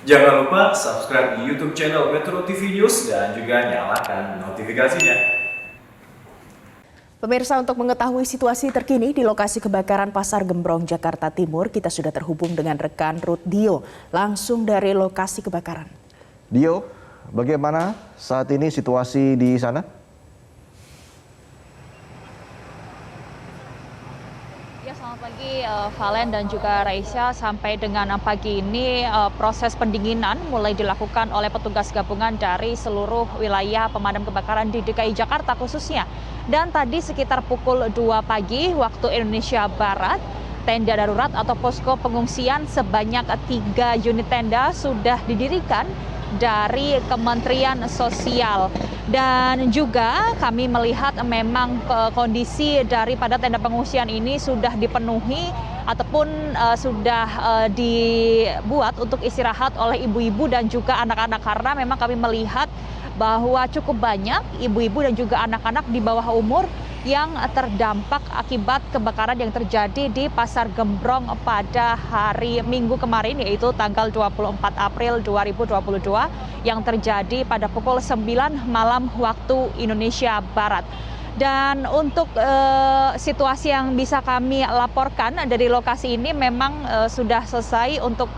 Jangan lupa subscribe di YouTube channel Metro TV News dan juga nyalakan notifikasinya. Pemirsa, untuk mengetahui situasi terkini di lokasi kebakaran Pasar Gembrong, Jakarta Timur, kita sudah terhubung dengan rekan Ruth Dio langsung dari lokasi kebakaran. Dio, bagaimana saat ini situasi di sana? Ya, selamat pagi Valen dan juga Raisya. Sampai dengan pagi ini proses pendinginan mulai dilakukan oleh petugas gabungan dari seluruh wilayah pemadam kebakaran di DKI Jakarta khususnya. Dan tadi sekitar pukul 2 pagi waktu Indonesia Barat, tenda darurat atau posko pengungsian sebanyak 3 unit tenda sudah didirikan dari Kementerian Sosial. Dan juga kami melihat memang kondisi daripada tenda pengungsian ini sudah dipenuhi ataupun sudah dibuat untuk istirahat oleh ibu-ibu dan juga anak-anak, karena memang kami melihat bahwa cukup banyak ibu-ibu dan juga anak-anak di bawah umur yang terdampak akibat kebakaran yang terjadi di Pasar Gembrong pada hari Minggu kemarin, yaitu tanggal 24 April 2022 yang terjadi pada pukul 9 malam waktu Indonesia Barat. Dan untuk situasi yang bisa kami laporkan dari lokasi ini memang sudah selesai untuk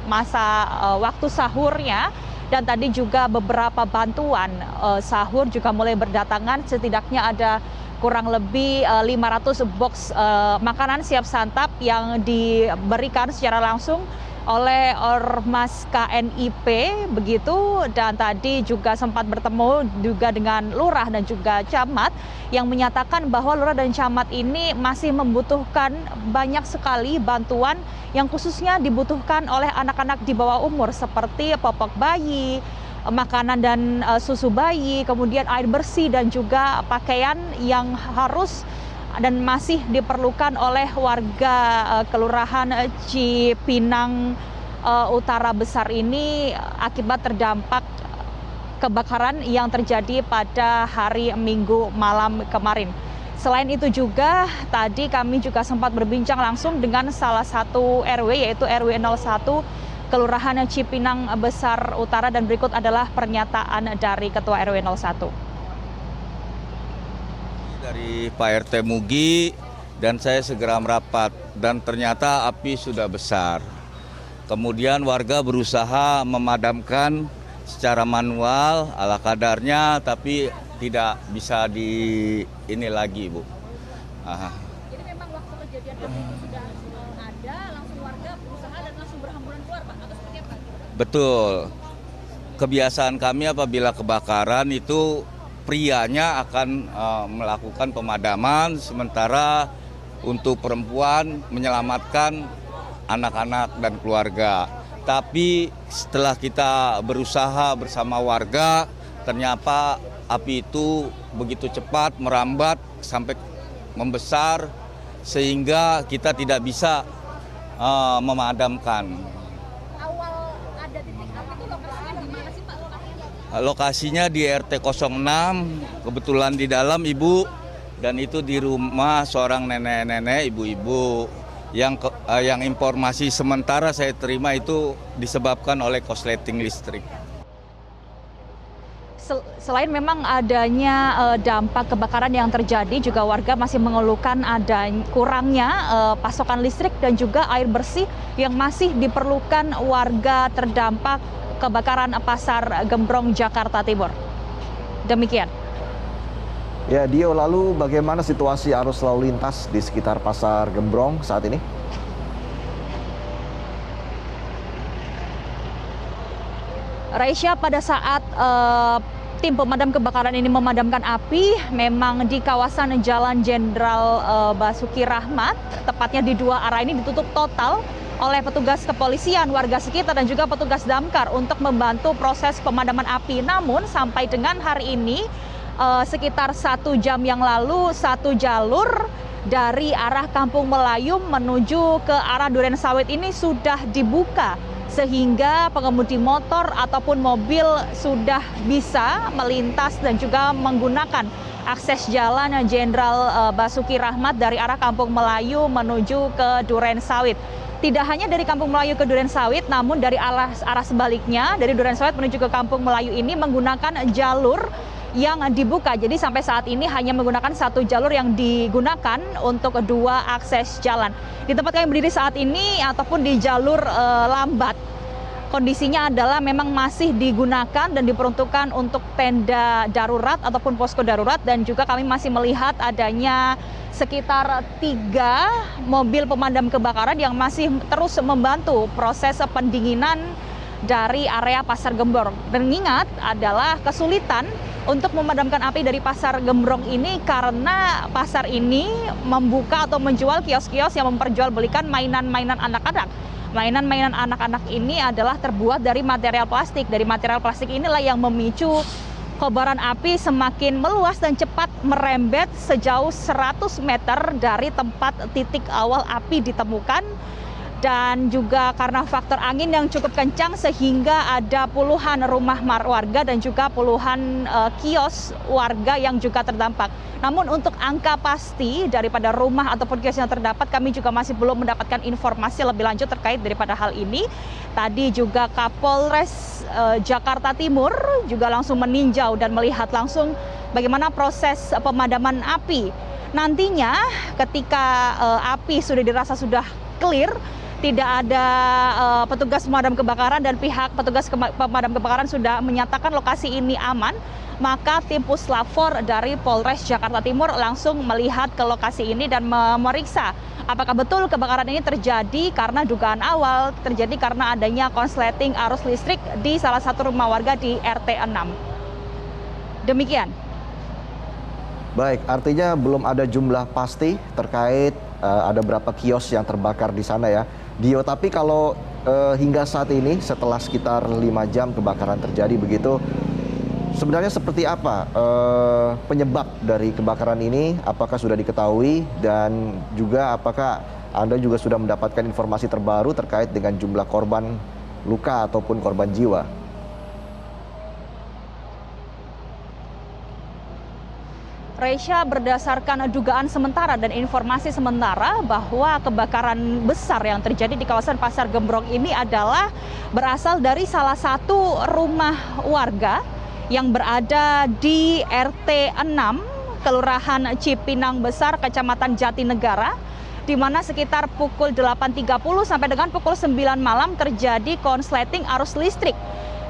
masa waktu sahurnya. Dan tadi juga beberapa bantuan sahur juga mulai berdatangan, setidaknya ada kurang lebih 500 box makanan siap santap yang diberikan secara langsung oleh Ormas KNIP begitu. Dan tadi juga sempat bertemu juga dengan lurah dan juga camat yang menyatakan bahwa lurah dan camat ini masih membutuhkan banyak sekali bantuan yang khususnya dibutuhkan oleh anak-anak di bawah umur seperti popok bayi, makanan dan susu bayi, kemudian air bersih dan juga pakaian yang harus dan masih diperlukan oleh warga Kelurahan Cipinang Utara Besar ini akibat terdampak kebakaran yang terjadi pada hari Minggu malam kemarin. Selain itu juga tadi kami juga sempat berbincang langsung dengan salah satu RW, yaitu RW 01 Kelurahan Cipinang Besar Utara, dan berikut adalah pernyataan dari Ketua RW 01. Dari Pak RT Mugi dan saya segera merapat dan ternyata api sudah besar. Kemudian warga berusaha memadamkan secara manual ala kadarnya, tapi tidak bisa ini lagi, Bu. Jadi memang waktu kejadian api itu sudah ada, langsung warga berusaha dan langsung berhamburan keluar, Pak, atau seperti apa? Betul. Kebiasaan kami apabila kebakaran itu prianya akan melakukan pemadaman, sementara untuk perempuan menyelamatkan anak-anak dan keluarga. Tapi setelah kita berusaha bersama warga, ternyata api itu begitu cepat merambat sampai membesar sehingga kita tidak bisa memadamkan. Awal ada titik api itu lokasinya di mana sih, Pak? Lokasinya di RT 06, kebetulan di dalam Ibu, dan itu di rumah seorang nenek-nenek, ibu-ibu. Yang informasi sementara saya terima itu disebabkan oleh korsleting listrik. Selain memang adanya dampak kebakaran yang terjadi, juga warga masih mengeluhkan ada kurangnya pasokan listrik dan juga air bersih yang masih diperlukan warga terdampak kebakaran Pasar Gembrong, Jakarta Timur. Demikian. Ya, Dio, lalu bagaimana situasi arus lalu lintas di sekitar Pasar Gembrong saat ini? Raisya, pada saat tim pemadam kebakaran ini memadamkan api, memang di kawasan Jalan Jenderal Basuki Rahmat, tepatnya di dua arah ini ditutup total oleh petugas kepolisian, warga sekitar dan juga petugas damkar untuk membantu proses pemadaman api. Namun sampai dengan hari ini sekitar 1 jam yang lalu, satu jalur dari arah Kampung Melayu menuju ke arah Duren Sawit ini sudah dibuka, sehingga pengemudi motor ataupun mobil sudah bisa melintas dan juga menggunakan akses jalan Jenderal Basuki Rahmat dari arah Kampung Melayu menuju ke Duren Sawit. tidak hanya dari Kampung Melayu ke Durensawit, namun dari arah sebaliknya, dari Durensawit menuju ke Kampung Melayu ini menggunakan jalur yang dibuka. Jadi sampai saat ini hanya menggunakan satu jalur yang digunakan untuk kedua akses jalan. Di tempat kami berdiri saat ini ataupun di jalur lambat, kondisinya adalah memang masih digunakan dan diperuntukkan untuk tenda darurat ataupun posko darurat, dan juga kami masih melihat adanya sekitar 3 mobil pemadam kebakaran yang masih terus membantu proses pendinginan dari area Pasar Gembrong. Dan ingat adalah kesulitan untuk memadamkan api dari Pasar Gembrong ini karena pasar ini membuka atau menjual kios-kios yang memperjualbelikan mainan-mainan anak-anak. Mainan-mainan anak-anak ini adalah terbuat dari material plastik. Dari material plastik inilah yang memicu kobaran api semakin meluas dan cepat merembet sejauh 100 meter dari tempat titik awal api ditemukan. Dan juga karena faktor angin yang cukup kencang sehingga ada puluhan rumah warga dan juga puluhan kios warga yang juga terdampak. Namun untuk angka pasti daripada rumah ataupun kios yang terdapat, kami juga masih belum mendapatkan informasi lebih lanjut terkait daripada hal ini. Tadi juga Kapolres Jakarta Timur juga langsung meninjau dan melihat langsung bagaimana proses pemadaman api. Nantinya ketika api sudah dirasa sudah clear, tidak ada petugas pemadam kebakaran dan pihak petugas pemadam kebakaran sudah menyatakan lokasi ini aman, maka tim Puslap 4 dari Polres Jakarta Timur langsung melihat ke lokasi ini dan memeriksa apakah betul kebakaran ini terjadi karena dugaan awal terjadi karena adanya konsleting arus listrik di salah satu rumah warga di RT 6. Demikian. Baik, artinya belum ada jumlah pasti terkait ada berapa kios yang terbakar di sana ya, Dio. Tapi kalau hingga saat ini setelah sekitar 5 jam kebakaran terjadi begitu, sebenarnya seperti apa penyebab dari kebakaran ini? Apakah sudah diketahui, dan juga apakah Anda juga sudah mendapatkan informasi terbaru terkait dengan jumlah korban luka ataupun korban jiwa? Reisha, berdasarkan dugaan sementara dan informasi sementara bahwa kebakaran besar yang terjadi di kawasan Pasar Gembrong ini adalah berasal dari salah satu rumah warga yang berada di RT 6, Kelurahan Cipinang Besar, Kecamatan Jatinegara, di mana sekitar pukul 8.30 sampai dengan pukul 9 malam terjadi konsleting arus listrik.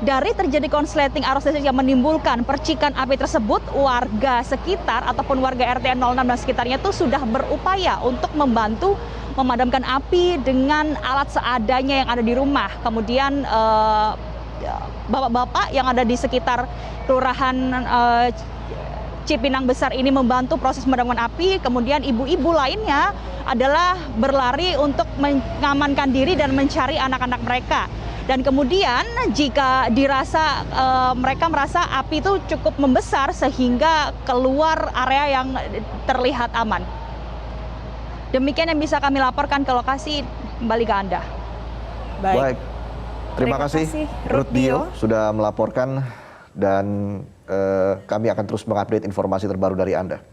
Dari terjadi konsleting arus listrik yang menimbulkan percikan api tersebut, warga sekitar ataupun warga RT 06 dan sekitarnya itu sudah berupaya untuk membantu memadamkan api dengan alat seadanya yang ada di rumah. Kemudian bapak-bapak yang ada di sekitar Kelurahan Cipinang Besar ini membantu proses memadamkan api. Kemudian ibu-ibu lainnya adalah berlari untuk mengamankan diri dan mencari anak-anak mereka. Dan kemudian jika dirasa mereka merasa api itu cukup membesar sehingga keluar area yang terlihat aman. Demikian yang bisa kami laporkan ke lokasi, kembali ke Anda. Baik. Terima kasih Ruth Dio sudah melaporkan, dan kami akan terus mengupdate informasi terbaru dari Anda.